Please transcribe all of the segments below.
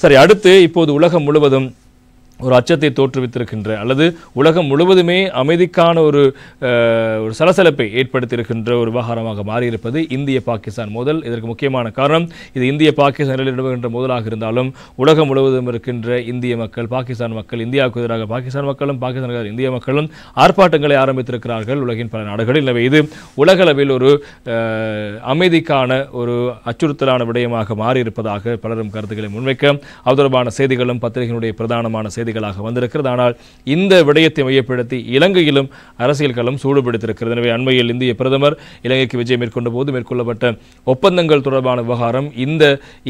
சரி, அடுத்து இப்போது உலகம் முழுவதும் ஒரு அச்சத்தை தோற்றுவித்திருக்கின்ற அல்லது உலகம் முழுவதுமே அமைதிக்கான ஒரு சலசலப்பை ஏற்படுத்தியிருக்கின்ற ஒரு விவகாரமாக மாறியிருப்பது இந்திய பாகிஸ்தான் மோதல். இதற்கு முக்கியமான காரணம் இது இந்திய பாகிஸ்தான் நிலவுகின்ற மோதலாக இருந்தாலும் உலகம் முழுவதும் இருக்கின்ற இந்திய மக்கள், பாகிஸ்தான் மக்கள், இந்தியாவுக்கு எதிராக பாகிஸ்தான் மக்களும் பாகிஸ்தானுக்கு இந்திய மக்களும் ஆர்ப்பாட்டங்களை ஆரம்பித்திருக்கிறார்கள் உலகின் பல நாடுகளில். எனவே இது உலகளவில் ஒரு அமைதிக்கான ஒரு அச்சுறுத்தலான விடயமாக மாறியிருப்பதாக பலரும் கருத்துக்களை முன்வைக்க அது தொடர்பான செய்திகளும் பத்திரிகையினுடைய பிரதானமான செய்திகளாக வந்திருக்கிறது. ஆனால் இந்த விடயத்தை மையப்படுத்தி இலங்கையிலும் அரசியல் களம் சூடுபிடித்திருக்கிறது. எனவே அண்மையில் இந்திய பிரதமர் இலங்கைக்கு விஜயம் மேற்கொண்ட போது மேற்கொள்ளப்பட்ட ஒப்பந்தங்கள் தொடர்பான விவகாரம் இந்த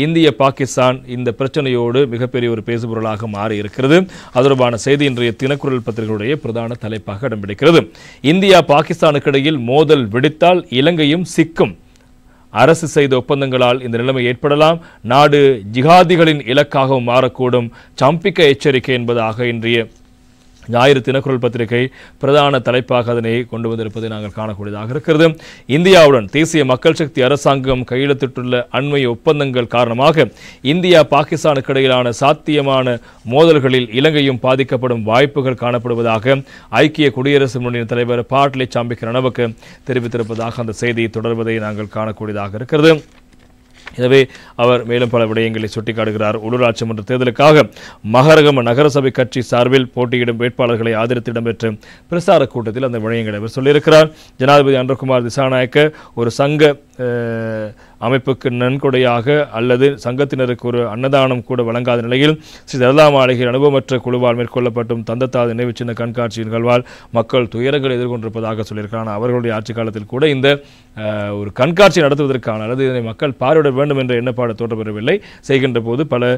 இந்திய பாகிஸ்தான் இந்த பிரச்சனையோடு மிகப்பெரிய ஒரு பேசுபொருளாக மாறி இருக்கிறது. அது தொடர்பான செய்தி இன்றைய தினக்குரல் பத்திரிகையுடைய பிரதான தலைப்பாக இடம் பிடிக்கிறது. இந்தியா பாகிஸ்தானுக்கு இடையில் மோதல் வெடித்தால் இலங்கையும் சிக்கும். அரசு செய்த ஒப்பந்தங்களால் இந்த நிலைமை ஏற்படலாம். நாடு ஜிகாதிகளின் இலக்காகவும் மாறக்கூடும். சம்பிக்க எச்சரிக்கை என்பதாக இன்றைய ஞாயிறு தினக்குரல் பத்திரிகை பிரதான தலைப்பாக அதனை கொண்டு வந்திருப்பதை நாங்கள் காணக்கூடியதாக இருக்கிறது. இந்தியாவுடன் தேசிய மக்கள் சக்தி அரசாங்கம் கையெழுத்திட்டுள்ள அண்மை ஒப்பந்தங்கள் காரணமாக இந்தியா பாகிஸ்தானுக்கு இடையிலான சாத்தியமான மோதல்களில் இலங்கையும் பாதிக்கப்படும் வாய்ப்புகள் காணப்படுவதாக ஐக்கிய குடியரசு முன்னணி தலைவர் பாட்லே சாம்பிக்க ரணவுக்கு தெரிவித்திருப்பதாக அந்த செய்தி தொடர்வதை நாங்கள் காணக்கூடியதாக இருக்கிறது. எனவே அவர் மேலும் பல விடயங்களை சுட்டிக்காட்டுகிறார். உள்ளூராட்சி மன்ற தேர்தலுக்காக மகரகம நகரசபை கட்சி சார்பில் போட்டியிடும் வேட்பாளர்களை ஆதரித்து இடம்பெற்ற பிரசார கூட்டத்தில் அந்த விடயங்களை அவர் சொல்லியிருக்கிறார். ஜனாதிபதி அன்றகுமார் திசாநாயக்க ஒரு சங்க அமைப்புக்கு நன்கொடையாக அல்லது சங்கத்தினருக்கு ஒரு அன்னதானம் கூட வழங்காத நிலையில் ஸ்ரீ தலதா மாளிகையில் அனுபவமற்ற குழுவால் மேற்கொள்ளப்பட்டும் தந்தத்தாது நினைவு சின்ன கண்காட்சி நிகழ்வால் மக்கள் துயரங்களை எதிர்கொண்டிருப்பதாக சொல்லியிருக்கிறார். அவர்களுடைய ஆட்சி காலத்தில் கூட இந்த ஒரு கண்காட்சி நடத்துவதற்கான அல்லது இதனை மக்கள் பார்வையிட வேண்டும் என்ற எண்ணப்பாடு தோற்றப்பெறவில்லை. செய்கின்ற போது பல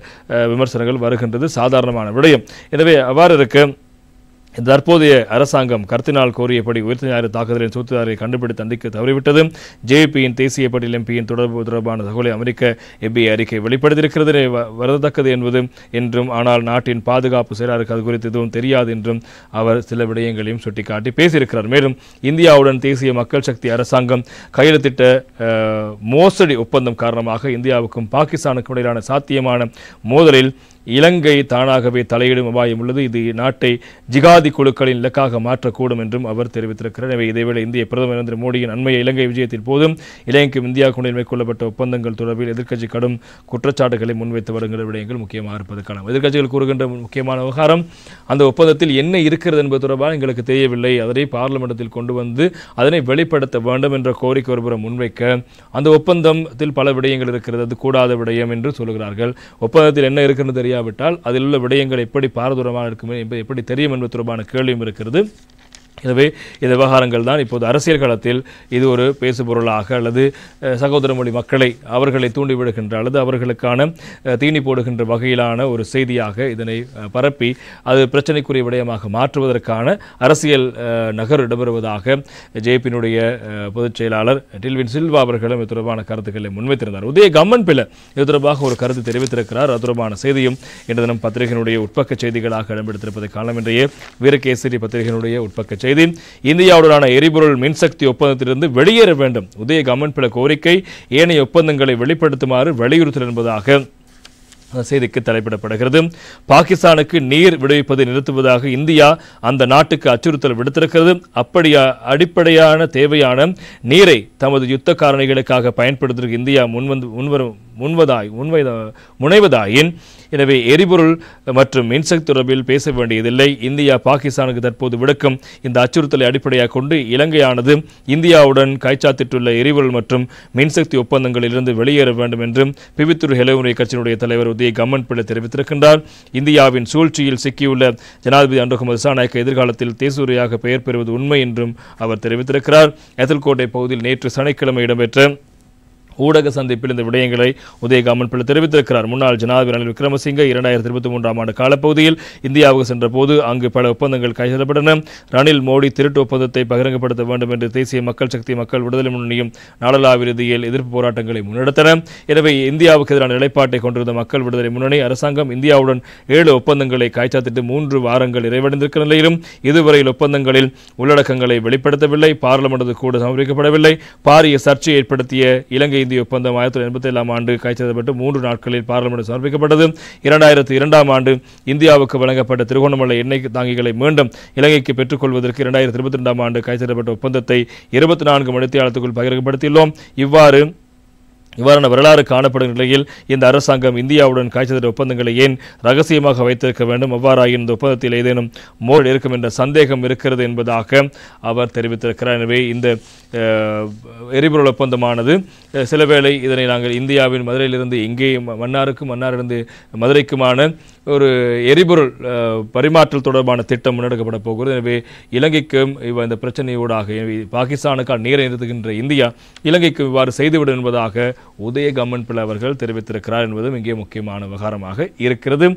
விமர்சனங்கள் வருகின்றது, சாதாரணமான விடயம். எனவே அவ்வாறு இருக்க தற்போதைய அரசாங்கம் கருத்தினால் கோரியபடி உயிர்த்த ஞாயிறு தாக்குதலின் சூத்திரரை கண்டுபிடித்து தண்டிக்க தவறிவிட்டது. ஜேபியின் தேசிய பட்டியல் எம்பியின் தொடர்பான தகவலை அமெரிக்க FBI அறிக்கை வெளிப்படுத்தியிருக்கிறது. வரதக்கது என்பது என்றும், ஆனால் நாட்டின் பாதுகாப்பு செயலாளருக்கு அது குறித்து எதுவும் தெரியாது என்றும் அவர் சில விடயங்களையும் சுட்டிக்காட்டி பேசியிருக்கிறார். மேலும் இந்தியாவுடன் தேசிய மக்கள் சக்தி அரசாங்கம் கையெழுத்திட்ட மோசடி ஒப்பந்தம் காரணமாக இந்தியாவுக்கும் பாகிஸ்தானுக்கும் இடையிலான சாத்தியமான மோதலில் இலங்கை தானாகவே தலையிடும் அபாயம் உள்ளது. இது நாட்டை ஜிகாதி குழுக்களின் இலக்காக மாற்றக்கூடும் என்றும் அவர் தெரிவித்திருக்கிறார். எனவே இதேவேளை இந்திய பிரதமர் நரேந்திர மோடியின் அண்மைய இலங்கை விஜயத்தின் போதும் இலங்கைக்கும் இந்தியாவுக்கும் மேற்கொள்ளப்பட்ட ஒப்பந்தங்கள் தொடர்பில் எதிர்க்கட்சி கடும் குற்றச்சாட்டுகளை முன்வைத்து வருகின்ற விடயங்கள் முக்கியமாக இருப்பதற்கான எதிர்க்கட்சிகள் கூறுகின்ற முக்கியமான விவகாரம் அந்த ஒப்பந்தத்தில் என்ன இருக்கிறது என்பது தொடர்பாக எங்களுக்கு தெரியவில்லை, அதனை பார்லிமெண்டத்தில் கொண்டு வந்து அதனை வெளிப்படுத்த வேண்டும் என்ற கோரிக்கை ஒருபுறம் முன்வைக்க அந்த ஒப்பந்தத்தில் பல விடயங்கள் இருக்கிறது, அது கூடாத விடயம் என்று சொல்கிறார்கள். ஒப்பந்தத்தில் என்ன இருக்கிறது தெரியாவிட்டால் அதில் உள்ள விடயங்கள் எப்படி பாரதூரமாக இருக்கும் என்பது எப்படி தெரியும் என்பது தொடர்பான கேள்வியும் இருக்கிறது. எனவே இந்த விவகாரங்கள் தான் இப்போது அரசியல் களத்தில் இது ஒரு பேசுபொருளாக அல்லது சகோதர மொழி மக்களை அவர்களை தூண்டிவிடுகின்ற அல்லது அவர்களுக்கான தீனி போடுகின்ற வகையிலான ஒரு செய்தியாக இதனை பரப்பி அது பிரச்சனைக்குரிய விடயமாக மாற்றுவதற்கான அரசியல் நகர் இடம்பெறுவதாக ஜேபியினுடைய பொதுச் செயலாளர் டில்வின் சில்வா அவர்களும் இது தொடர்பான கருத்துக்களை முன்வைத்திருந்தார். உதய கம்மன் பிள்ளை இது தொடர்பாக ஒரு கருத்து தெரிவித்திருக்கிறார். அது தொடர்பான செய்தியும் இன்று தினம் பத்திரிகையினுடைய உட்பக்க செய்திகளாக இடம்பெடுத்திருப்பதை காலம் இன்றைய வீரகேசரி பத்திரிகையினுடைய உட்பக்க செய்தி. இந்தியாவுடனான எரிபொருள் மின்சக்தி ஒப்பந்தத்திலிருந்து வெளியேற வேண்டும் உதய கம்மன் பிள்ளை கோரிக்கை, ஏனைய ஒப்பந்தங்களை வெளிப்படுத்துமாறு வலியுறுத்தல் என்பதாக செய்திக்கு தலைப்பிடப்படுகிறது. பாகிஸ்தானுக்கு நீர் விடுவிப்பதை நிறுத்துவதாக இந்தியா அந்த நாட்டுக்கு அச்சுறுத்தல் விடுத்திருக்கிறது. அடிப்படையான தேவையான நீரை தமது யுத்த காரணிகளுக்காக பயன்படுத்துவதற்கு இந்தியா முனைவதாயின் எனவே எரிபொருள் மற்றும் மின்சக்தி தொடர்பில் பேச வேண்டியதில்லை. இந்தியா பாகிஸ்தானுக்கு தற்போது விடுக்கும் இந்த அச்சுறுத்தலை அடிப்படையாக கொண்டு இலங்கையானது இந்தியாவுடன் கைச்சாத்திட்டுள்ள எரிபொருள் மற்றும் மின்சக்தி ஒப்பந்தங்களிலிருந்து வெளியேற வேண்டும் என்றும் பிவித்துரு ஹெலவுரை கட்சியினுடைய தலைவர் உதய கம்மன் பிள்ளை தெரிவித்திருக்கின்றார். இந்தியாவின் சூழ்ச்சியில் சிக்கியுள்ள ஜனாதிபதி அன்றகுமார் திசாநாயக்க எதிர்காலத்தில் தேசூரியாக பெயர் பெறுவது உண்மை என்றும் அவர் தெரிவித்திருக்கிறார். எதல்கோட்டை பகுதியில் நேற்று சனிக்கிழமை இடம்பெற்ற ஊடக சந்திப்பில் இந்த விடயங்களை உதய கம்மன் பிள்ளை தெரிவித்திருக்கிறார். முன்னாள் ஜனாதிபதி ரணில் விக்ரமசிங்க 2023 ஆண்டு காலப்பகுதியில் இந்தியாவுக்கு சென்ற போது அங்கு பல ஒப்பந்தங்கள் கையெழுத்திடப்பட்டன. ரணில் மோடி திருட்டு ஒப்பந்தத்தை பகிரங்கப்படுத்த வேண்டும் என்று தேசிய மக்கள் சக்தி மக்கள் விடுதலை முன்னணியும் நாடளாவிய ரீதியில் எதிர்ப்பு போராட்டங்களை முன்னெடுத்தன. எனவே இந்தியாவுக்கு எதிரான நிலைப்பாட்டை கொண்டிருந்த மக்கள் விடுதலை முன்னணி அரசாங்கம் இந்தியாவுடன் 7 ஒப்பந்தங்களை கைச்சாத்திட்டு 3 வாரங்கள் நிறைவடைந்திருக்கிற நிலையிலும் இதுவரையில் ஒப்பந்தங்களில் உள்ளடக்கங்களை வெளிப்படுத்தவில்லை. பார்லிமெண்ட் கூட சமர்ப்பிக்கப்படவில்லை. பாரிய சர்ச்சை ஏற்படுத்திய இலங்கை இந்திய ஒப்பந்தம் 1987 ஆண்டு கைச்சாத்திடப்பட்டு 3 நாட்களில் பார்லிமெண்ட் சமர்ப்பிக்கப்பட்டது. 2002 ஆண்டு இந்தியாவுக்கு வழங்கப்பட்ட திருகோணமலை எண்ணெய் தாங்கிகளை மீண்டும் இலங்கைக்கு பெற்றுக்கொள்வதற்கு 2022 ஆண்டு கைச்சாத்திடப்பட்ட ஒப்பந்தத்தை 24 மணித்தியாலத்துக்குள் பகிரங்கப்படுத்தியுள்ளோம். இவ்வாறான வரலாறு காணப்படும் நிலையில் இந்த அரசாங்கம் இந்தியாவுடன் கைச்சாத்திட்ட ஒப்பந்தங்களை ஏன் ரகசியமாக வைத்திருக்க வேண்டும்? அவ்வாறாக இந்த ஒப்பந்தத்தில் ஏதேனும் மோதல் இருக்கும் என்ற சந்தேகம் இருக்கிறது என்பதாக அவர் தெரிவித்திருக்கிறார். எனவே இந்த எரிபொருள் ஒப்பந்தமானது சில வேளை இதனை நாங்கள் இந்தியாவின் மதுரையிலிருந்து இங்கே மன்னாருக்கும் மன்னாரிலிருந்து மதுரைக்குமான ஒரு எரிபொருள் பரிமாற்றல் தொடர்பான திட்டம் முன்னெடுக்கப்பட போகிறது. எனவே இலங்கைக்கும் இந்த பிரச்சனையூடாக பாகிஸ்தானுக்கான நீரை நிறுத்துகின்ற இந்தியா இலங்கைக்கு இவ்வாறு செய்துவிடும் என்பதாக உதய கம்மன்பிள்ளை அவர்கள் தெரிவித்திருக்கிறார் என்பதும் இங்கே முக்கியமான விவகாரமாக இருக்கிறது.